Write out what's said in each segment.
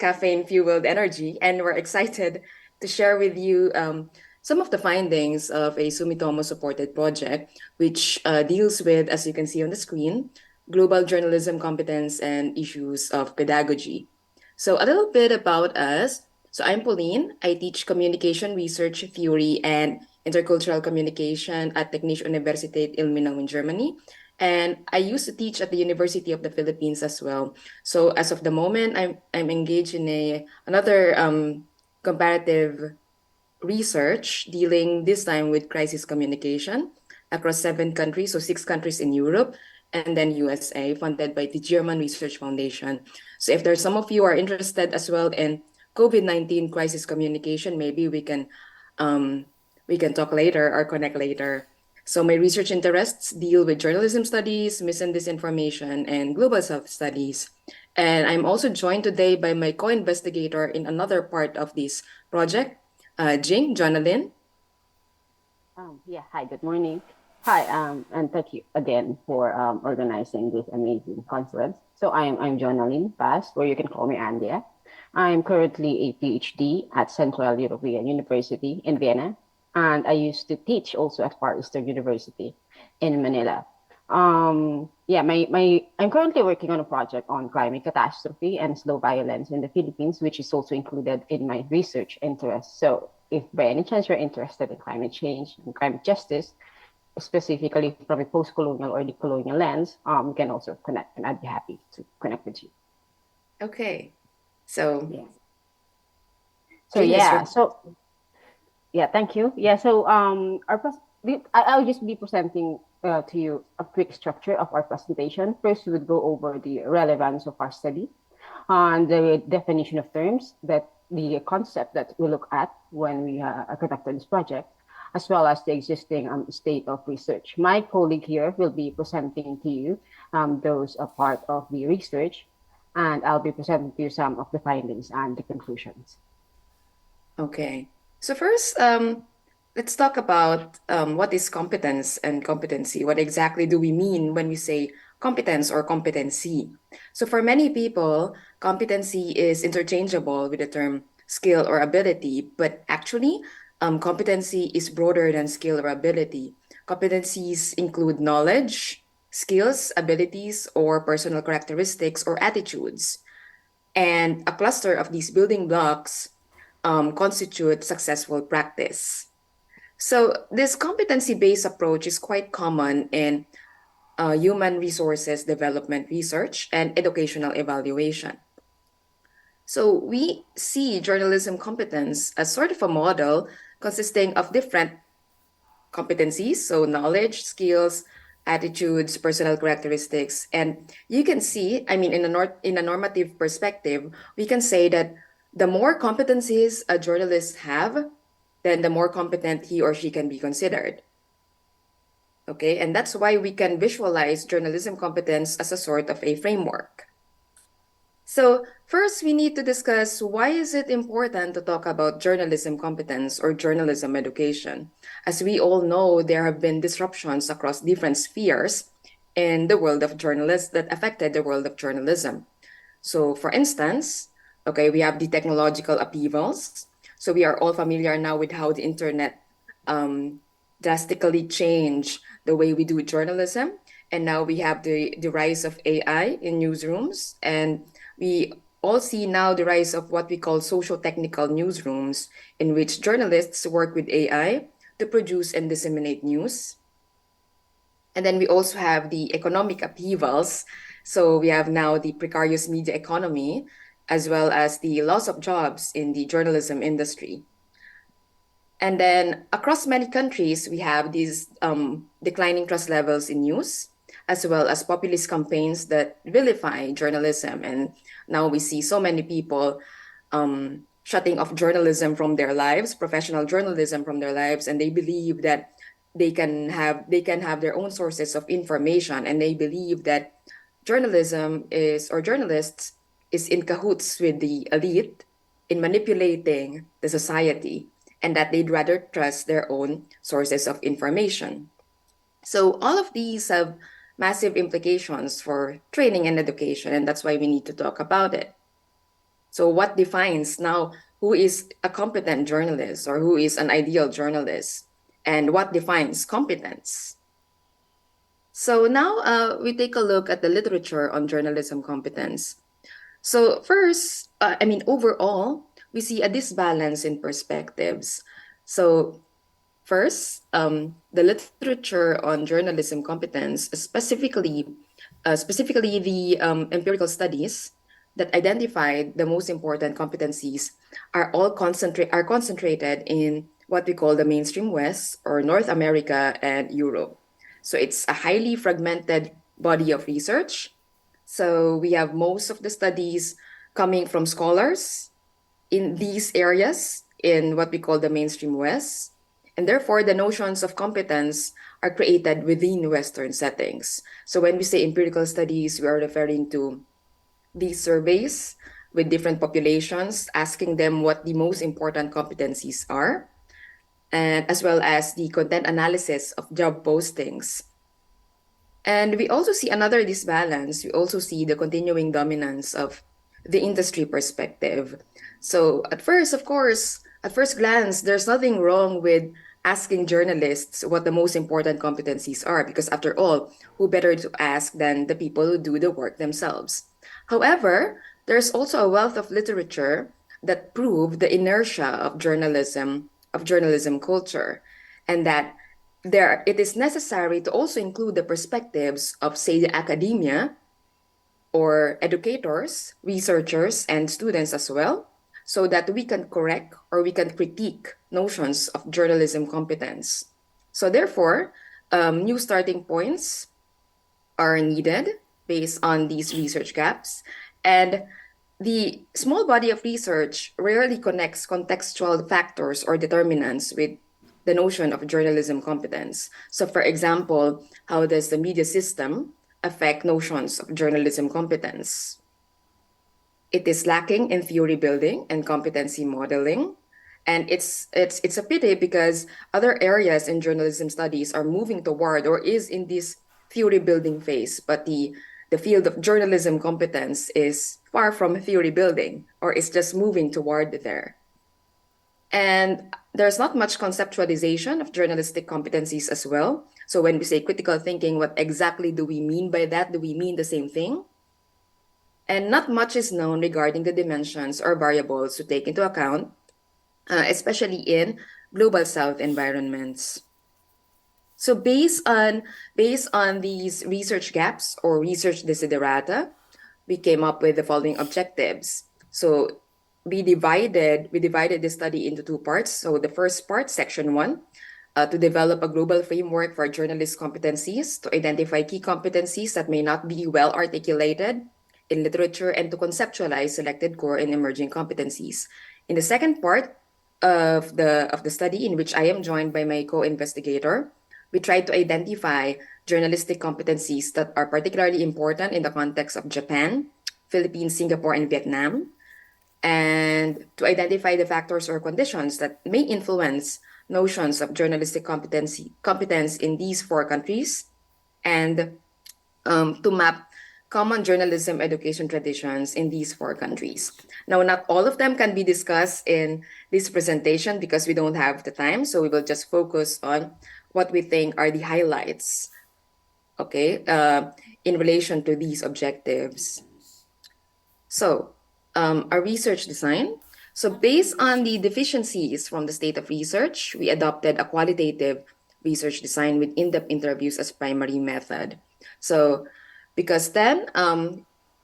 caffeine-fueled energy, and we're excited to share with you some of the findings of a Sumitomo-supported project, which deals with, as you can see on the screen, global journalism competence and issues of pedagogy. So a little bit about us. So I'm Pauline. I teach communication research theory and intercultural communication at Technische Universität Ilmenau in Germany. And I used to teach at the University of the Philippines as well. So as of the moment, I'm engaged in another comparative research dealing this time with crisis communication across 7 countries, so 6 countries in Europe, and then USA, funded by the German Research Foundation. So if there's some of you are interested as well in COVID-19 crisis communication, maybe we can talk later or connect later. So my research interests deal with journalism studies, mis and disinformation, and global South studies. And I'm also joined today by my co-investigator in another part of this project, Jing, Jonalyn. Yeah, hi, good morning. Hi, and thank you again for organizing this amazing conference. So I'm Jonalyn Paz, or you can call me Andia. I'm currently a PhD at Central European University in Vienna, and I used to teach also at Far Eastern University in Manila. I'm currently working on a project on climate catastrophe and slow violence in the Philippines, which is also included in my research interest. So if by any chance you're interested in climate change and climate justice, specifically from a post-colonial or decolonial lens, we can also connect, and I'd be happy to connect with you. Okay. So, Yeah. So Jing is yeah, your so yeah, thank you. Yeah, so I'll just be presenting to you a quick structure of our presentation. First, we would go over the relevance of our study, and the definition of terms, that the concept that we look at when we conducted this project, as well as the existing state of research. My colleague here will be presenting to you those are part of the research, and I'll be presenting to you some of the findings and the conclusions. okay. So first, let's talk about what is competence and competency. What exactly do we mean when we say competence or competency? So for many people, competency is interchangeable with the term skill or ability, but actually, competency is broader than skill or ability. Competencies include knowledge, skills, abilities, or personal characteristics or attitudes. And a cluster of these building blocks constitute successful practice. So this competency-based approach is quite common in human resources development research and educational evaluation. So we see journalism competence as sort of a model consisting of different competencies, so knowledge, skills, attitudes, personal characteristics. And you can see, I mean, in a normative perspective, we can say that the more competencies a journalist have, then the more competent he or she can be considered. Okay, and that's why we can visualize journalism competence as a sort of a framework. So first, we need to discuss why is it important to talk about journalism competence or journalism education. As we all know, there have been disruptions across different spheres in the world of journalists that affected the world of journalism. So for instance, okay, we have the technological upheavals. So we are all familiar now with how the internet drastically changed the way we do journalism. And now we have the rise of AI in newsrooms, and we all see now the rise of what we call socio-technical newsrooms, in which journalists work with AI to produce and disseminate news. And then we also have the economic upheavals. So we have now the precarious media economy, as well as the loss of jobs in the journalism industry. And then across many countries, we have these declining trust levels in news, as well as populist campaigns that vilify journalism. And now we see so many people shutting off journalism from their lives, professional journalism from their lives, and they believe that they can have their own sources of information, and they believe that journalism is or journalists is in cahoots with the elite in manipulating the society, and that they'd rather trust their own sources of information. So all of these have massive implications for training and education, and that's why we need to talk about it. So what defines now who is a competent journalist or who is an ideal journalist? And what defines competence? So now we take a look at the literature on journalism competence. So first, overall, we see a disbalance in perspectives. So first, the literature on journalism competence, specifically the empirical studies that identified the most important competencies, are concentrated in what we call the mainstream West or North America and Europe. So it's a highly fragmented body of research. So we have most of the studies coming from scholars in these areas in what we call the mainstream West. And therefore, the notions of competence are created within Western settings. So when we say empirical studies, we are referring to these surveys with different populations, asking them what the most important competencies are, and as well as the content analysis of job postings. And we also see another disbalance. We also see the continuing dominance of the industry perspective. So at first, of course, at first glance, there's nothing wrong with asking journalists what the most important competencies are, because after all, who better to ask than the people who do the work themselves? However, there's also a wealth of literature that prove the inertia of journalism culture, and that it is necessary to also include the perspectives of, say, the academia or educators, researchers, and students as well, so that we can correct or we can critique notions of journalism competence. So therefore, new starting points are needed based on these research gaps. And the small body of research rarely connects contextual factors or determinants with the notion of journalism competence. So, for example, how does the media system affect notions of journalism competence? It is lacking in theory building and competency modeling. And it's a pity because other areas in journalism studies are moving toward or is in this theory building phase, but the field of journalism competence is far from theory building or is just moving toward there. And there's not much conceptualization of journalistic competencies as well. So when we say critical thinking, what exactly do we mean by that? Do we mean the same thing? And not much is known regarding the dimensions or variables to take into account, especially in global south environments. So based on these research gaps or research desiderata, we came up with the following objectives. So we divided the study into two parts. So the first part, section one, to develop a global framework for journalist competencies, to identify key competencies that may not be well articulated in literature, and to conceptualize selected core and emerging competencies. In the second part of the study, in which I am joined by my co-investigator, we tried to identify journalistic competencies that are particularly important in the context of Japan, Philippines, Singapore, and Vietnam, and to identify the factors or conditions that may influence notions of journalistic competence in these four countries, and to map common journalism education traditions in these four countries. Now, not all of them can be discussed in this presentation because we don't have the time, so we will just focus on what we think are the highlights, okay, in relation to these objectives. So, our research design. So, based on the deficiencies from the state of research, we adopted a qualitative research design with in-depth interviews as primary method. So, because then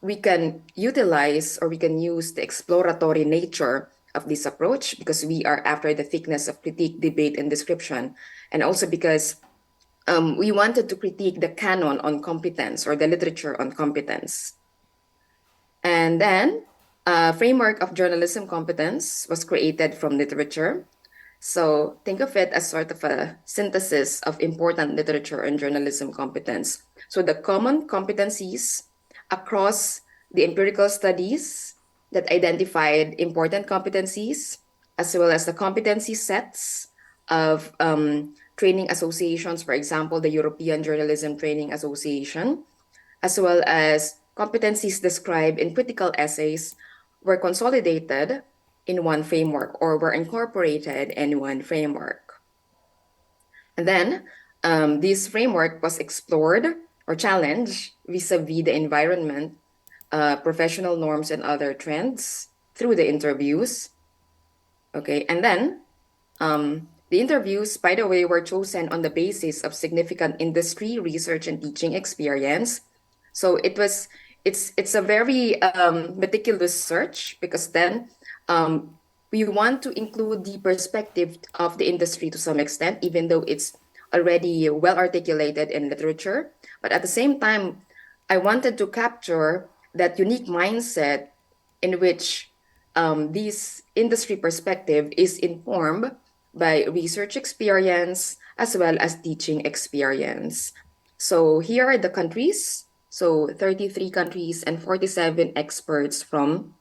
we can utilize or we can use the exploratory nature of this approach because we are after the thickness of critique, debate, and description, and also because we wanted to critique the canon on competence or the literature on competence. And then a framework of journalism competence was created from literature. So think of it as sort of a synthesis of important literature and journalism competence. So the common competencies across the empirical studies that identified important competencies, as well as the competency sets of training associations, for example, the European Journalism Training Association, as well as competencies described in critical essays were consolidated in one framework or were incorporated in one framework. And then this framework was explored or challenged vis-a-vis the environment, professional norms, and other trends through the interviews. Okay, and then the interviews, by the way, were chosen on the basis of significant industry, research, and teaching experience. So it's a very meticulous search because then um, we want to include the perspective of the industry to some extent, even though it's already well articulated in literature. But at the same time, I wanted to capture that unique mindset in which this industry perspective is informed by research experience as well as teaching experience. So here are the countries. So 33 countries and 47 experts from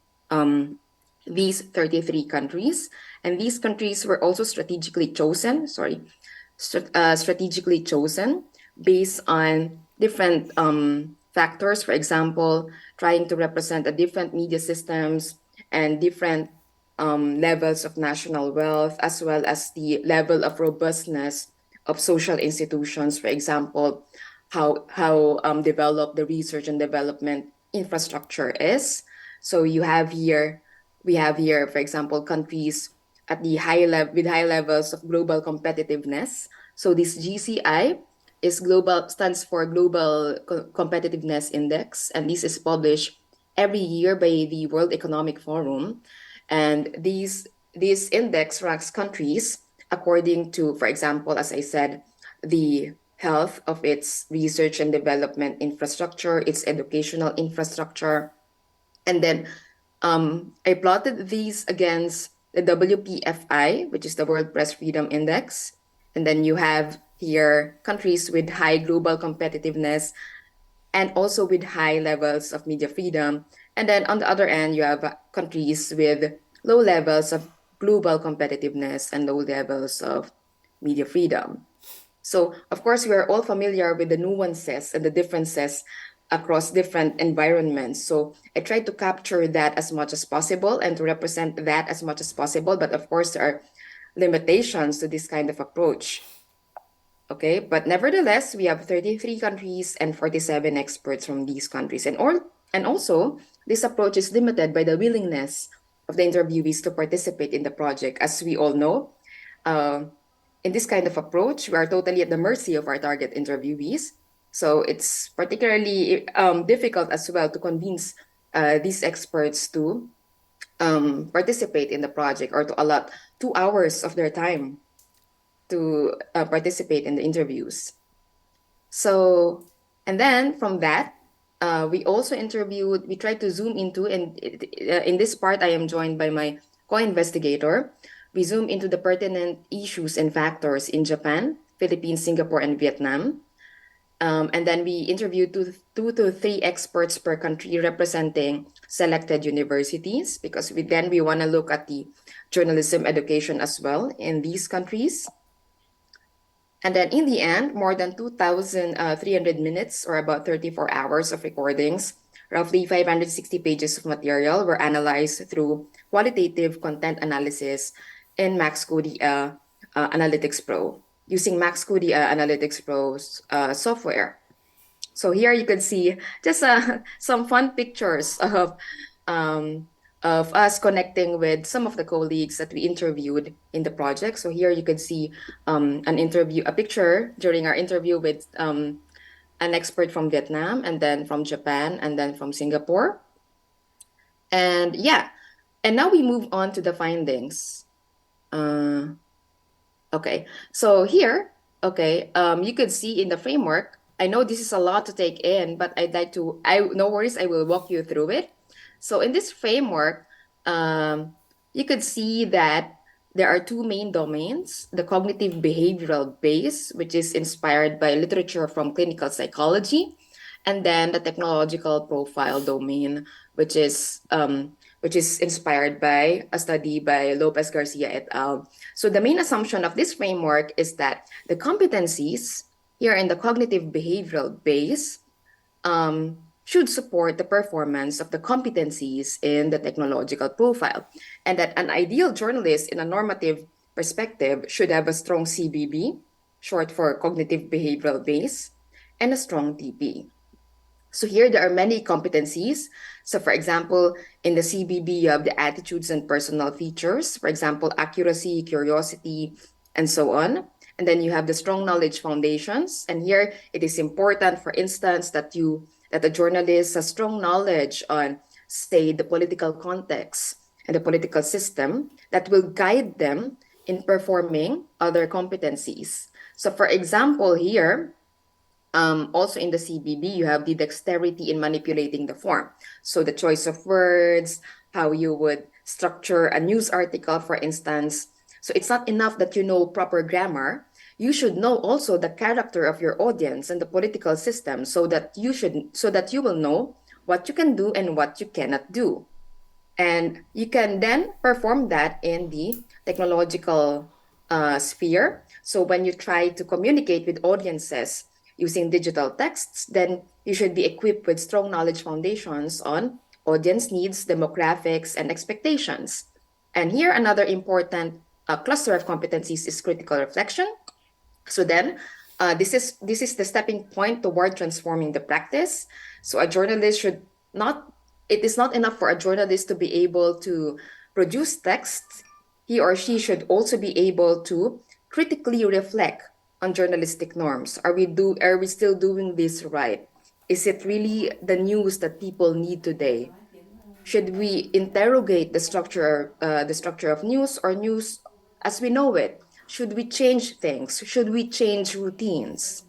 these 33 countries. And these countries were also strategically chosen based on different factors. For example, trying to represent a different media systems and different levels of national wealth, as well as the level of robustness of social institutions. For example, how developed the research and development infrastructure is. So we have here, for example, countries at the high level with high levels of global competitiveness. So this GCI is global stands for Global Competitiveness Index, and this is published every year by the World Economic Forum. And this index ranks countries according to, for example, as I said, the health of its research and development infrastructure, its educational infrastructure, and then I plotted these against the WPFI, which is the World Press Freedom Index. And then you have here countries with high global competitiveness and also with high levels of media freedom. And then on the other end, you have countries with low levels of global competitiveness and low levels of media freedom. So, of course, we are all familiar with the nuances and the differences across different environments. So, I try to capture that as much as possible and to represent that as much as possible. But of course, there are limitations to this kind of approach. Okay, but nevertheless, we have 33 countries and 47 experts from these countries. And also, this approach is limited by the willingness of the interviewees to participate in the project. As we all know, uh, in this kind of approach, we are totally at the mercy of our target interviewees. So it's particularly difficult as well to convince these experts to participate in the project or to allot 2 hours of their time to participate in the interviews. So, and then from that, we tried to zoom into, and in this part, I am joined by my co-investigator. We zoom into the pertinent issues and factors in Japan, Philippines, Singapore, and Vietnam. And then we interviewed two to three experts per country representing selected universities because we want to look at the journalism education as well in these countries. And then in the end, more than 2,300 minutes or about 34 hours of recordings, roughly 560 pages of material were analyzed through qualitative content analysis in MaxQDA Analytics Pro, using MaxQDA Analytics Pro's software. So here you can see just some fun pictures um, of us connecting with some of the colleagues that we interviewed in the project. So here you can see a picture during our interview with an expert from Vietnam, and then from Japan, and then from Singapore. And yeah, and now we move on to the findings. Uh, Okay, so here, okay, you could see in the framework, I know this is a lot to take in, but no worries, I will walk you through it. So in this framework, you could see that there are two main domains, the cognitive behavioral base, which is inspired by literature from clinical psychology, and then the technological profile domain, which is inspired by a study by Lopez Garcia et al. So the main assumption of this framework is that the competencies here in the cognitive behavioral base should support the performance of the competencies in the technological profile, and that an ideal journalist in a normative perspective should have a strong CBB, short for cognitive behavioral base, and a strong TP. So here there are many competencies. So for example, in the CBB, you have the attitudes and personal features, for example, accuracy, curiosity, and so on. And then you have the strong knowledge foundations. And here it is important, for instance, that the journalist has strong knowledge on, say, the political context and the political system that will guide them in performing other competencies. So for example, here, also in the CBB, you have the dexterity in manipulating the form. So the choice of words, how you would structure a news article, for instance. So it's not enough that you know proper grammar. You should know also the character of your audience and the political system so that you will know what you can do and what you cannot do. And you can then perform that in the technological sphere. So when you try to communicate with audiences using digital texts, then you should be equipped with strong knowledge foundations on audience needs, demographics, and expectations. And here, another important cluster of competencies is critical reflection. So then, this is the stepping point toward transforming the practice. So a journalist should not. It is not enough for a journalist to be able to produce text. He or she should also be able to critically reflect on journalistic norms. Are we still doing this right? Is it really the news that people need today? Should we interrogate the structure of news or news as we know it? Should we change things? Should we change routines?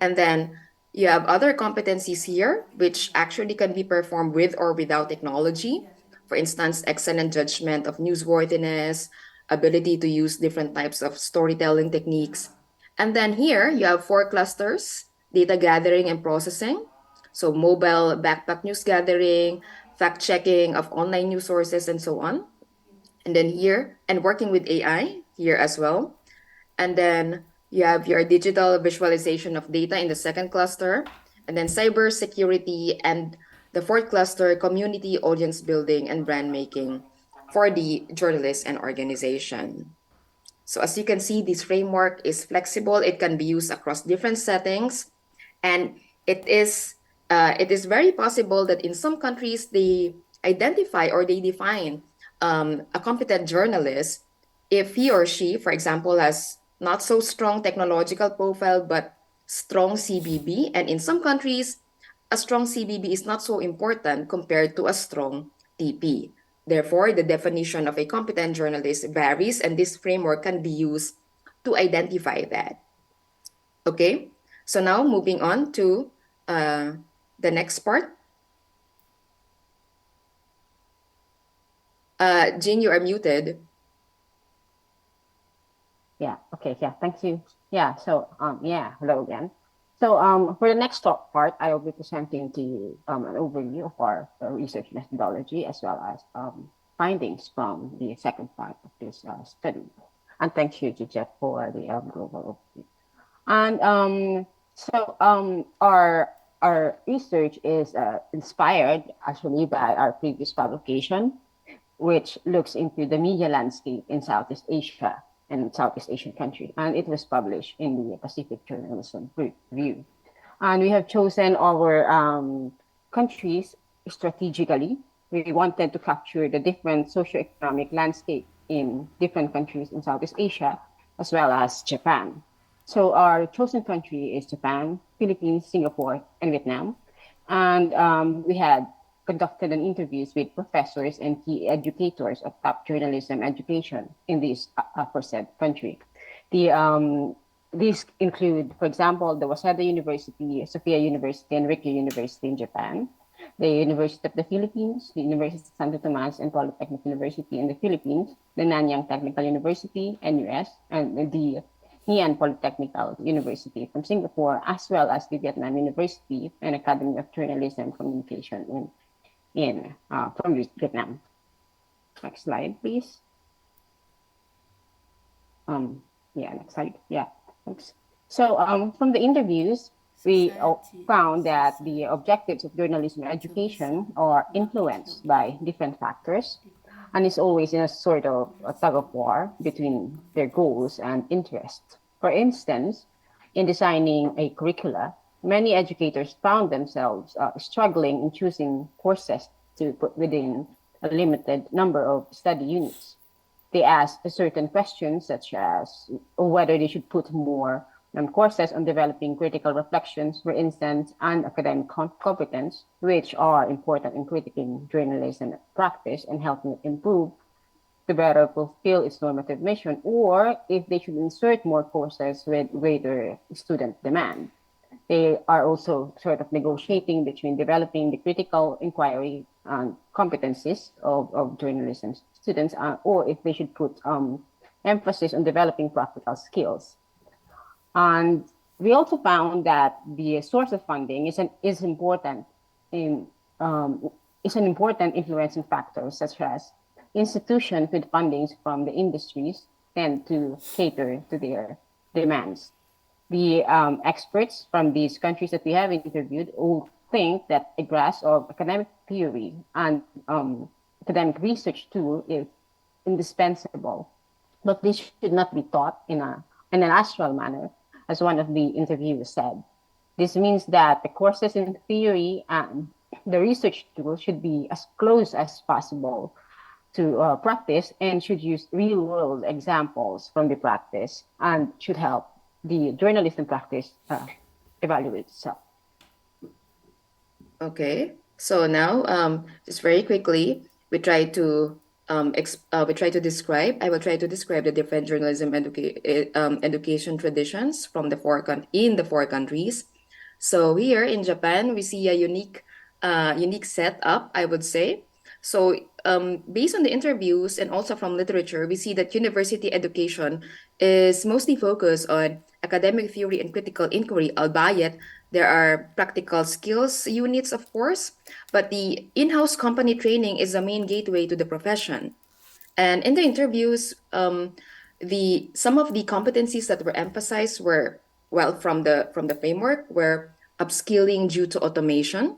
And then you have other competencies here, which actually can be performed with or without technology. For instance, excellent judgment of newsworthiness, ability to use different types of storytelling techniques. And then here you have four clusters: data gathering and processing. So mobile backpack news gathering, fact checking of online news sources, and so on. And then here, and working with AI here as well. And then you have your digital visualization of data in the second cluster, and then cyber security, and the fourth cluster, community audience building and brand making for the journalist and organization. So as you can see, this framework is flexible. It can be used across different settings, and it is very possible that in some countries they identify or they define a competent journalist if he or she, for example, has not so strong technological profile but strong CBB, and in some countries a strong CBB is not so important compared to a strong TP. Therefore, the definition of a competent journalist varies, and this framework can be used to identify that. Okay, so now moving on to uh, the next part. Jean, you are muted. Yeah. Okay. Yeah. Thank you. Yeah. So, yeah. Hello again. So, for the next talk part, I will be presenting to you an overview of our research methodology as well as findings from the second part of this study. And thank you to Jeff for the global overview. And our research is inspired actually by our previous publication, which looks into the media landscape in Southeast Asia and Southeast Asian country. And it was published in the Pacific Journalism Review. And we have chosen our countries strategically. We wanted to capture the different socioeconomic landscape in different countries in Southeast Asia, as well as Japan. So our chosen country is Japan, Philippines, Singapore, and Vietnam. And we had conducted an interviews with professors and key educators of top journalism education in this aforesaid country. The These include, for example, the Waseda University, Sophia University, and Rikyu University in Japan, the University of the Philippines, the University of Santo Tomas and Polytechnic University in the Philippines, the Nanyang Technical University, NUS, and the Hien Polytechnical University from Singapore, as well as the Vietnam University and Academy of Journalism and Communication from Vietnam. Next slide, please. Yeah, next slide. Yeah, thanks. So from the interviews, we society found that versus the objectives of journalism education capitalism, are market influenced by economy, different factors and is dependent always in a sort of a tug of war policies, and between their goals competence. and interests. For instance, in designing a curricula, many educators found themselves struggling in choosing courses to put within a limited number of study units. They ask certain questions, such as whether they should put more courses on developing critical reflections, for instance, and academic competence, which are important in critiquing journalism practice and helping it improve to better fulfill its normative mission, or if they should insert more courses with greater student demand. They are also sort of negotiating between developing the critical inquiry and competencies of journalism students, or if they should put emphasis on developing practical skills. And we also found that the source of funding is important in is an important influencing factor, such as institutions with fundings from the industries tend to cater to their demands. The experts from these countries that we have interviewed all think that a grasp of academic theory and academic research tool is indispensable, but this should not be taught in an astral manner, as one of the interviewers said. This means that the courses in theory and the research tool should be as close as possible to practice and should use real world examples from the practice and should help the journalism practice evaluate itself. Okay. So now, just very quickly, we try to we try to describe. I will try to describe the different education traditions from in the four countries. So here in Japan, we see a unique setup, I would say. So based on the interviews and also from literature, we see that university education is mostly focused on academic theory and critical inquiry, albeit there are practical skills units, of course, but the in-house company training is the main gateway to the profession. And in the interviews, the some of the competencies that were emphasized were, well, from the framework were upskilling due to automation,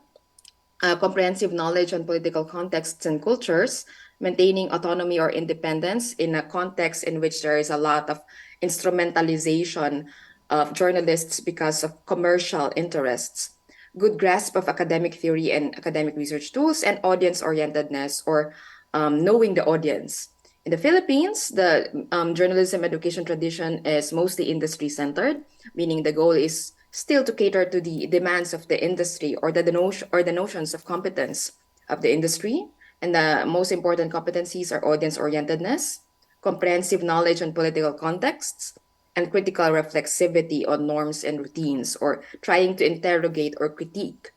comprehensive knowledge on political contexts and cultures, maintaining autonomy or independence in a context in which there is a lot of instrumentalization of journalists because of commercial interests, good grasp of academic theory and academic research tools, and audience orientedness or knowing the audience. In the Philippines, the journalism education tradition is mostly industry centered, meaning the goal is still to cater to the demands of the industry or the notions of competence of the industry. And the most important competencies are audience orientedness, comprehensive knowledge on political contexts, and critical reflexivity on norms and routines, or trying to interrogate or critique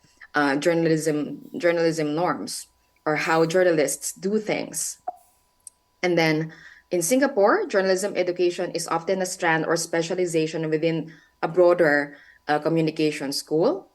journalism norms or how journalists do things. And then in Singapore, journalism education is often a strand or specialization within a broader communication school.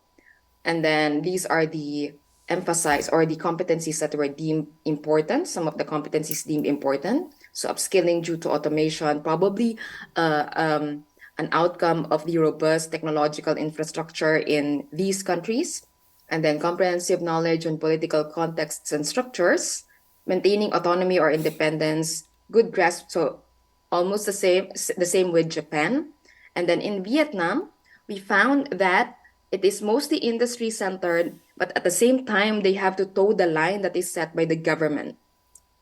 And then these are the emphasized or the competencies that were deemed important, some of the competencies deemed important. So upskilling due to automation, probably an outcome of the robust technological infrastructure in these countries. And then comprehensive knowledge on political contexts and structures, maintaining autonomy or independence, good grasp. So almost the same with Japan. And then in Vietnam, we found that it is mostly industry centered, but at the same time, they have to toe the line that is set by the government.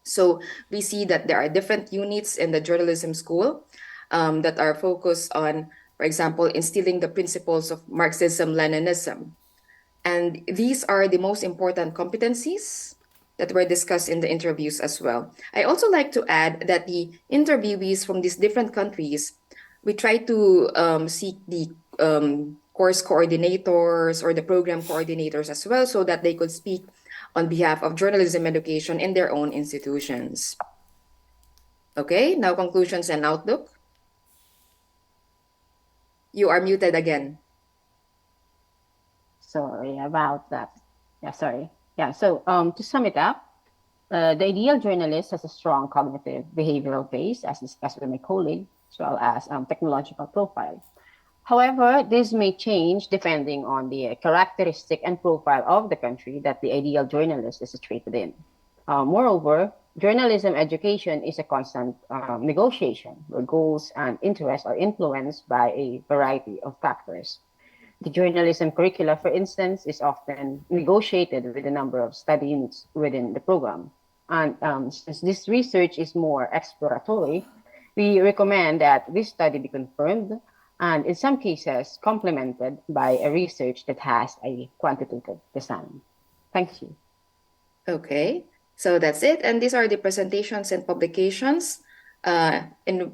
So we see that there are different units in the journalism school that are focused on, for example, instilling the principles of Marxism, Leninism. And these are the most important competencies that were discussed in the interviews as well. I also like to add that the interviewees from these different countries, we try to seek the course coordinators or the program coordinators as well so that they could speak on behalf of journalism education in their own institutions. Okay, now conclusions and outlook. You are muted again. Sorry about that. Yeah, sorry. Yeah, so to sum it up, the ideal journalist has a strong cognitive behavioral base, as discussed with my colleague, as well as technological profile. However, this may change depending on the characteristic and profile of the country that the ideal journalist is situated in. Moreover, journalism education is a constant negotiation where goals and interests are influenced by a variety of factors. The journalism curricula, for instance, is often negotiated with a number of study units within the program. And since this research is more exploratory, we recommend that this study be confirmed and, in some cases, complemented by a research that has a quantitative design. Thank you. Okay, so that's it. And these are the presentations and publications in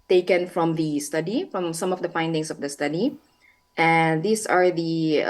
taken from the study, from some of the findings of the study. And these are the